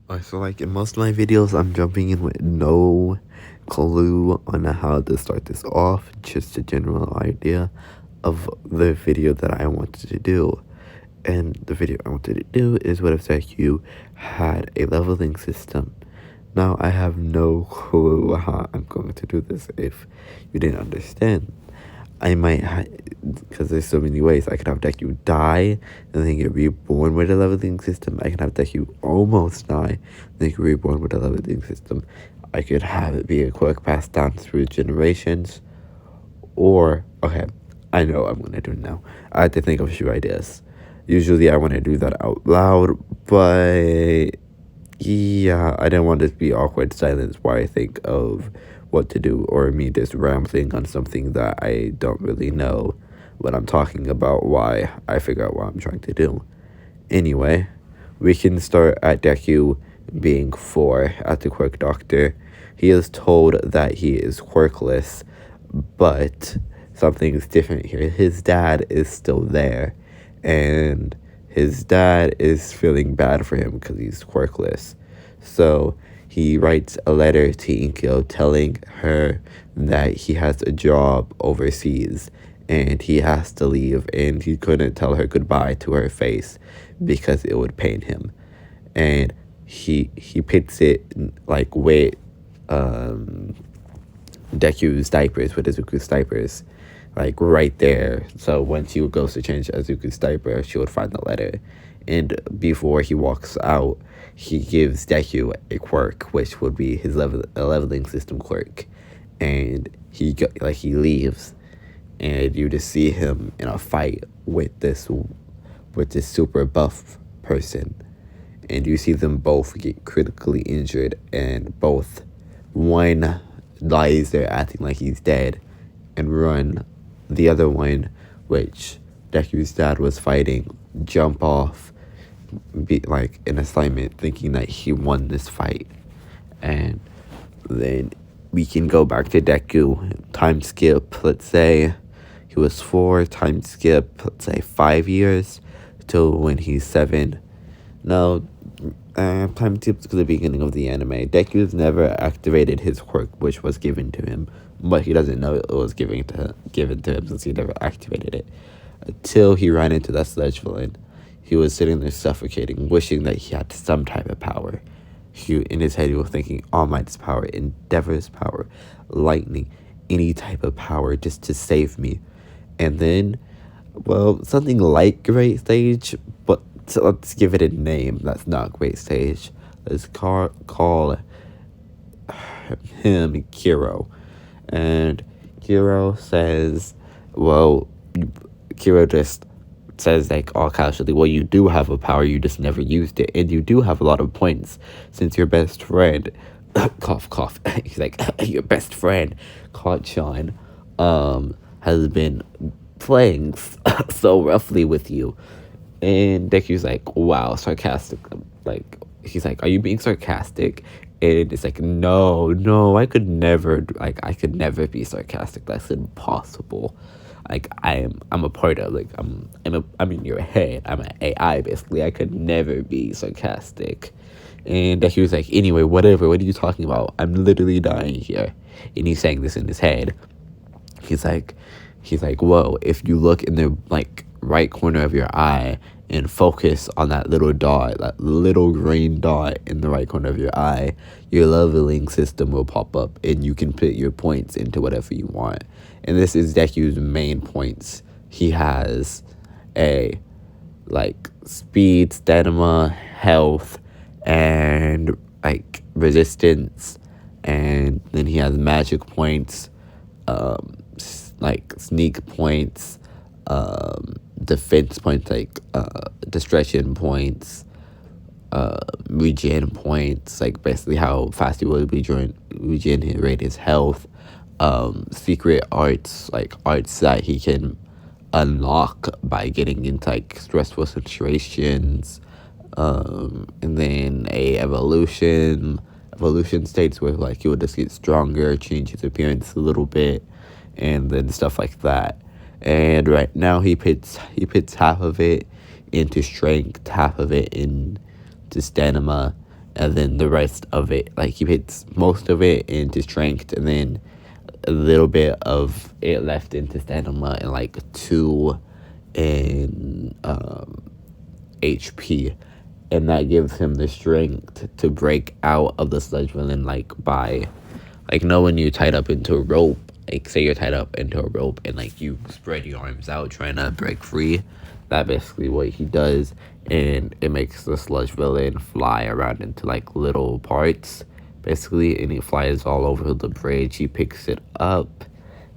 So like in most of my videos, I'm jumping in with no clue on how to start this off, just a general idea of the video that I wanted to do. And the video I wanted to do is what if deku had a leveling system. Now I have no clue how I'm going to do this if you didn't understand. I might, because there's so many ways. I could have Deku die and then get reborn with a leveling system. I could have Deku almost die and then get reborn with a leveling system. I could have it be a quirk passed down through generations. Or, okay, I know what I'm going to do now. I had to think of a few ideas. Usually I want to do that out loud, but yeah, I didn't want it to be awkward silence while I think of what to do, or me just rambling on something that I don't really know what I'm talking about, why I figure out what I'm trying to do. Anyway, we can start at Deku being 4 at the Quirk Doctor. He is told that he is quirkless, but something is different here. His dad is still there, and his dad is feeling bad for him because he's quirkless. So he writes a letter to Inkyo telling her that he has a job overseas and he has to leave, and he couldn't tell her goodbye to her face because it would pain him. And he puts it like with Deku's diapers, with Izuku's diapers, like right there. So when she goes to change Izuku's diaper, she would find the letter. And before he walks out, he gives Deku a quirk, which would be his leveling system quirk. And he leaves, and you just see him in a fight with this super buff person, and you see them both get critically injured, and both one lies there acting like he's dead and run. The other one, which Deku's dad was fighting, jump off, be like an assignment, thinking that he won this fight. And then we can go back to Deku, time skip, let's say he was 4, time skip, let's say 5 years till when he's 7. No, time skip to the beginning of the anime. Deku's never activated his quirk, which was given to him, but he doesn't know it was given to him since he never activated it. Until he ran into that sledge villain, he was sitting there suffocating, wishing that he had some type of power. In his head, he was thinking All Might's power, Endeavor's power, lightning, any type of power just to save me. And then, well, something like Great Stage, but let's give it a name that's not Great Stage. Let's call him Kiro. And Kiro says, Kiro just says, like, all casually, well, you do have a power, you just never used it, and you do have a lot of points since your best friend cough cough he's like, your best friend Kacchan has been playing so roughly with you. And Deku's like, wow, sarcastic. Like, he's like, are you being sarcastic? And it's like, no, I could never be sarcastic. That's impossible. Like, I'm a part of, like, I'm in your head. I'm an AI, basically. I could never be sarcastic. And Deku was like, anyway, whatever, what are you talking about? I'm literally dying here. And he's saying this in his head. He's like, whoa, if you look in the, like, right corner of your eye and focus on that little dot, that little green dot in the right corner of your eye, your leveling system will pop up and you can put your points into whatever you want. And this is Deku's main points. He has a, like, speed, stamina, health, and, like, resistance. And then he has magic points, like sneak points, defense points, like distraction points, regen points, like basically how fast he would regenerate his health, secret arts, like arts that he can unlock by getting into like stressful situations, and then a evolution states where like he would just get stronger, change his appearance a little bit, and then stuff like that. And right now he puts half of it into strength, half of it into stamina, and then the rest of it, like he puts most of it into strength, and then a little bit of it left into stamina, and like 2 in HP, and that gives him the strength to break out of the sludge villain, like by, like, know when you're tied up into a rope, like say you're tied up into a rope and like you spread your arms out trying to break free. That basically what he does, and it makes the sludge villain fly around into like little parts basically, and he flies all over the bridge. He picks it up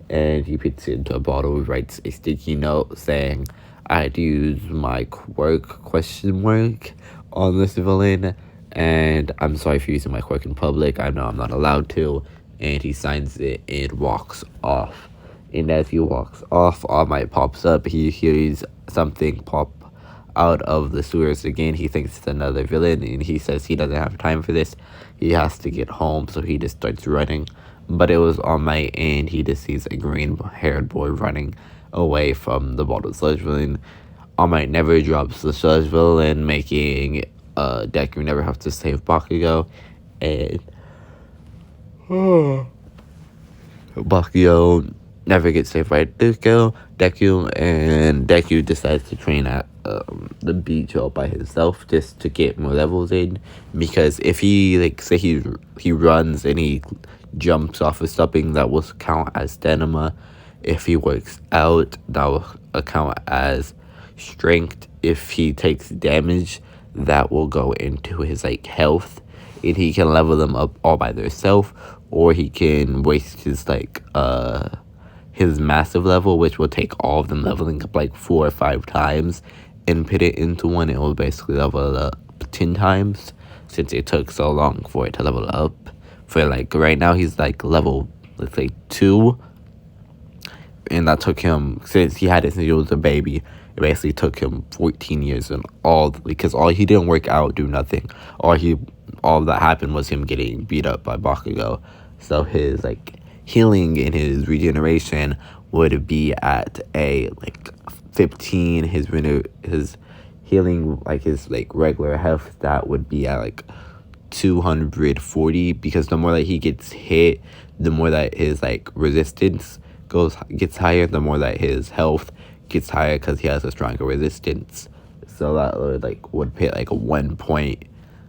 and he puts it into a bottle. He writes a sticky note saying, "I had to use my quirk question mark on this villain, and I'm sorry for using my quirk in public. I know I'm not allowed to." And he signs it and walks off. And as he walks off, All Might pops up. He hears something pop out of the sewers again. He thinks it's another villain, and he says he doesn't have time for this. He has to get home, so he just starts running. But it was All Might, and he just sees a green-haired boy running away from the bottle sludge villain. All Might never drops the sludge villain, making Deku never have to save Bakugo, and Bakugo never gets saved by Deku, and Deku decides to train at the beach all by himself just to get more levels in, because if he, like, say he runs and he jumps off of something, that will count as stamina. If he works out, that will count as strength. If he takes damage, that will go into his like health, and he can level them up all by themselves, or he can waste his massive level, which will take all of them leveling up like 4 or 5 times, and put it into one. It will basically level up 10 times, since it took so long for it to level up. For like right now, he's like level, let's say 2, and that took him, since he had it since he was a baby, it basically took him 14 years, and because he didn't work out, do nothing. All that happened was him getting beat up by Bakugo. So his like healing and his regeneration would be at a like 15. His healing, like his like regular health stat, would be at like 240, because the more that he gets hit, the more that his like resistance gets higher, the more that his health gets higher, because he has a stronger resistance. So that would put like a 1 point.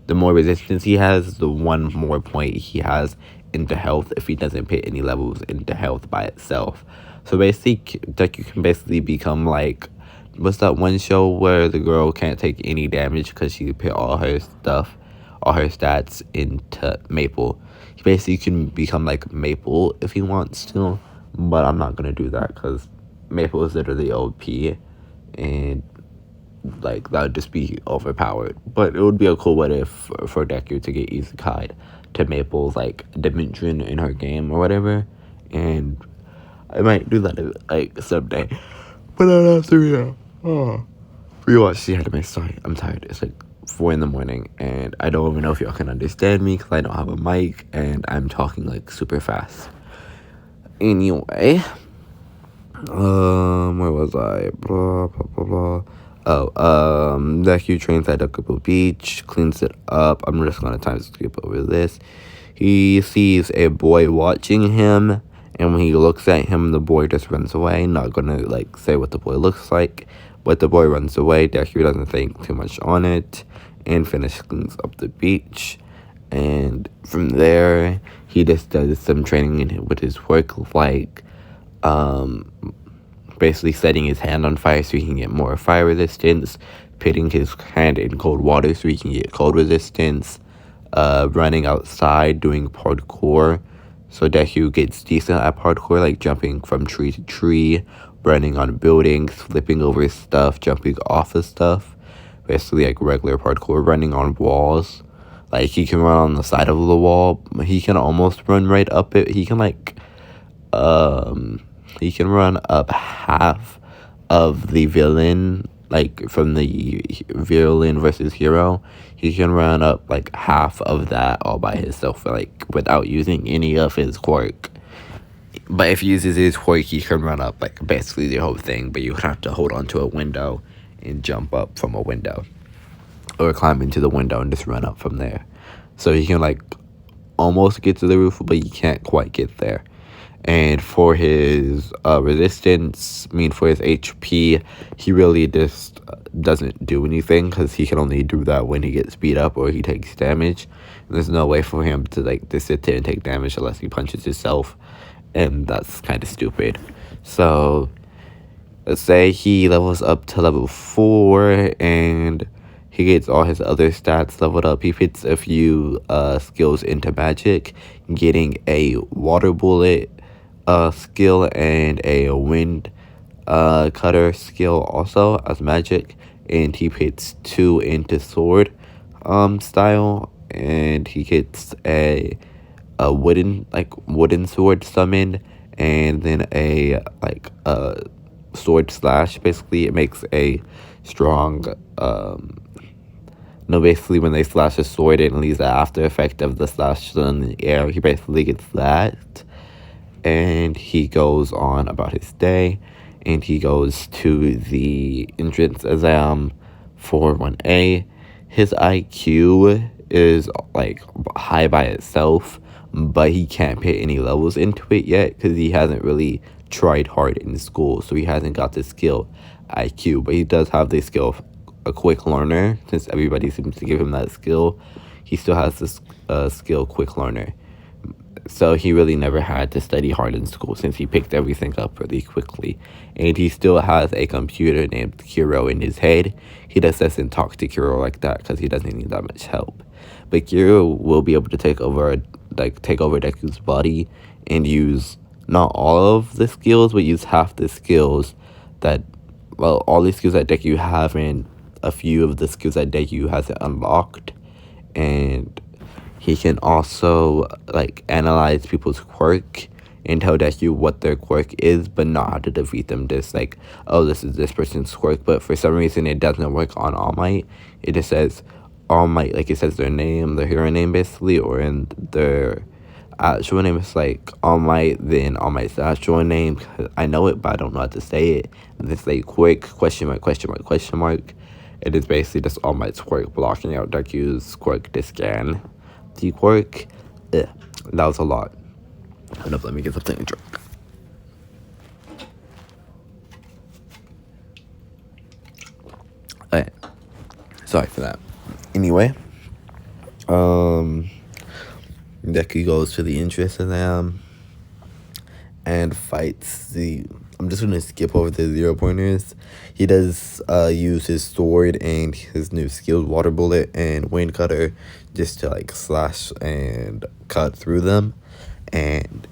The more resistance he has, the 1 more point he has into health if he doesn't put any levels into health by itself. So basically, Deku can basically become like, what's that one show where the girl can't take any damage because she put all her stats into Maple? He basically can become like Maple if he wants to, but I'm not gonna do that because Maple is literally OP, and like that would just be overpowered. But it would be a cool what if for Deku to get isekai'd to Maple's like dimension in her game or whatever, and I might do that like someday. But I'd have to rewatch the anime. Sorry, I'm tired. It's like 4 in the morning, and I don't even know if y'all can understand me because I don't have a mic and I'm talking like super fast. Anyway, where was I? Blah blah blah blah. Deku trains at Dokubo Beach, cleans it up. I'm just gonna time skip over this. He sees a boy watching him, and when he looks at him, the boy just runs away. Not gonna like say what the boy looks like, but the boy runs away. Deku doesn't think too much on it, and cleans up the beach. And from there, he just does some training with his work, like basically setting his hand on fire so he can get more fire resistance, putting his hand in cold water so he can get cold resistance, running outside, doing parkour, so Deku gets decent at parkour, like jumping from tree to tree, running on buildings, flipping over stuff, jumping off of stuff, basically like regular parkour, running on walls. Like he can run on the side of the wall, he can almost run right up it. He can run up half of the villain, like from the villain versus hero. He can run up like half of that all by himself, like without using any of his quirk. But if he uses his quirk, he can run up like basically the whole thing, but you would have to hold onto a window and jump up from a window, or climb into the window and just run up from there. so he can like almost get to the roof, but he can't quite get there. And for his resistance, for his HP, he really just doesn't do anything because he can only do that when he gets beat up or he takes damage. And there's no way for him to like to sit there and take damage unless he punches himself, and that's kind of stupid. So let's say he levels up to level 4 and he gets all his other stats leveled up. He fits a few skills into magic, getting a water bullet skill and a wind cutter skill also as magic. And he fits 2 into sword style, and he gets a wooden sword summon, and then a sword slash. Basically it makes a strong no, basically when they slash a sword it leaves the after effect of the slash in the air. He basically gets that, and he goes on about his day, and he goes to the entrance exam for 1A. His IQ is like high by itself, but he can't put any levels into it yet because he hasn't really tried hard in school, so he hasn't got the skill IQ. But he does have the skill of a quick learner. Since everybody seems to give him that skill, he still has this skill quick learner. So he really never had to study hard in school since he picked everything up really quickly. And he still has a computer named Kiro in his head. He just doesn't talk to Kiro like that because he doesn't need that much help. But Kiro will be able to take over Deku's body and use not all of the skills, but use half the skills that, well, all the skills that Deku have and a few of the skills that Deku hasn't unlocked. And he can also like analyze people's quirk and tell Deku what their quirk is, but not how to defeat them. Just like, oh, this is this person's quirk, but for some reason it doesn't work on All Might. It just says All Might, like it says their name, their hero name basically, or in their actual name. It's like All Might, then All Might's actual name. I know it, but I don't know how to say it. And it's like quirk, question mark, question mark, question mark. It is basically just All Might's quirk blocking out Deku's quirk to scan the quirk. That was a lot. Hold up, let me get something to drink. Okay. Sorry for that. Anyway, Deku goes to the entrance exam and fights the. I'm just gonna skip over the 0-pointers. He does use his sword and his new skilled water bullet and wind cutter just to like slash and cut through them. And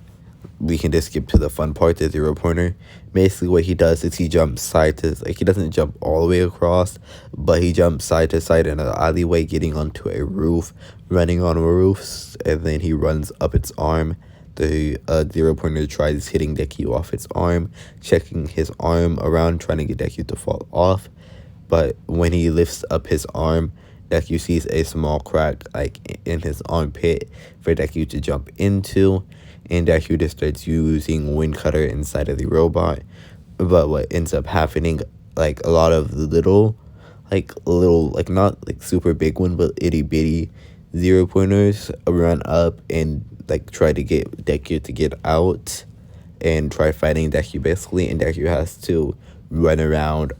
we can just skip to the fun part, the 0-pointer. Basically what he does is he jumps side to, like, he doesn't jump all the way across, but he jumps side to side in an alleyway, getting onto a roof, running on roofs, and then he runs up its arm. The 0-pointer tries hitting Deku off its arm, checking his arm around, trying to get Deku to fall off. But when he lifts up his arm, Deku sees a small crack like in his armpit for Deku to jump into, and Deku just starts using Wind Cutter inside of the robot. But what ends up happening, like a lot of the little, not like super big one, but itty bitty 0-pointers run up and like try to get Deku to get out and try fighting Deku basically, and Deku has to run around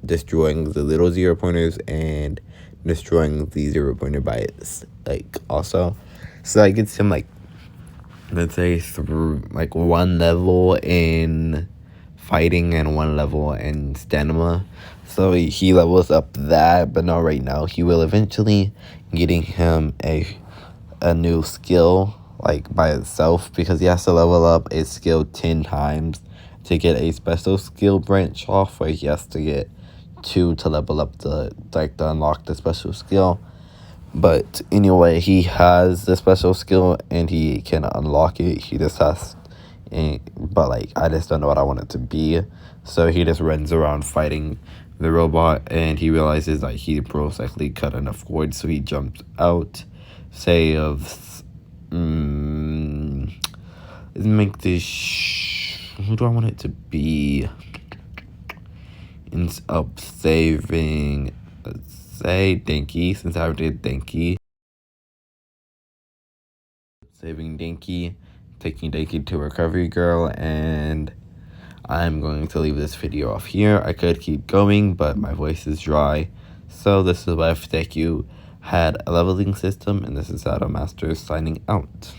destroying the little 0-pointers and destroying the 0-pointer by its like also. So that gets him like, let's say, through like 1 level in fighting and 1 level in stamina. So he levels up that, but not right now. He will eventually, getting him a new skill like by itself, because he has to level up a skill 10 times to get a special skill branch off, where he has to get 2 to level up to unlock the special skill. But anyway, he has the special skill and he can unlock it. He just has, but like I just don't know what I want it to be. So he just runs around fighting the robot, and he realizes that he most likely cut enough cord, so he jumps out. Say of, let's make this. Who do I want it to be? Ends up saving. Let's say Denki, since I did Denki. saving Dinky, taking Dinky to Recovery Girl, and I'm going to leave this video off here. I could keep going, but my voice is dry. So this is why if deku had a leveling system, and this is Shadow Master signing out.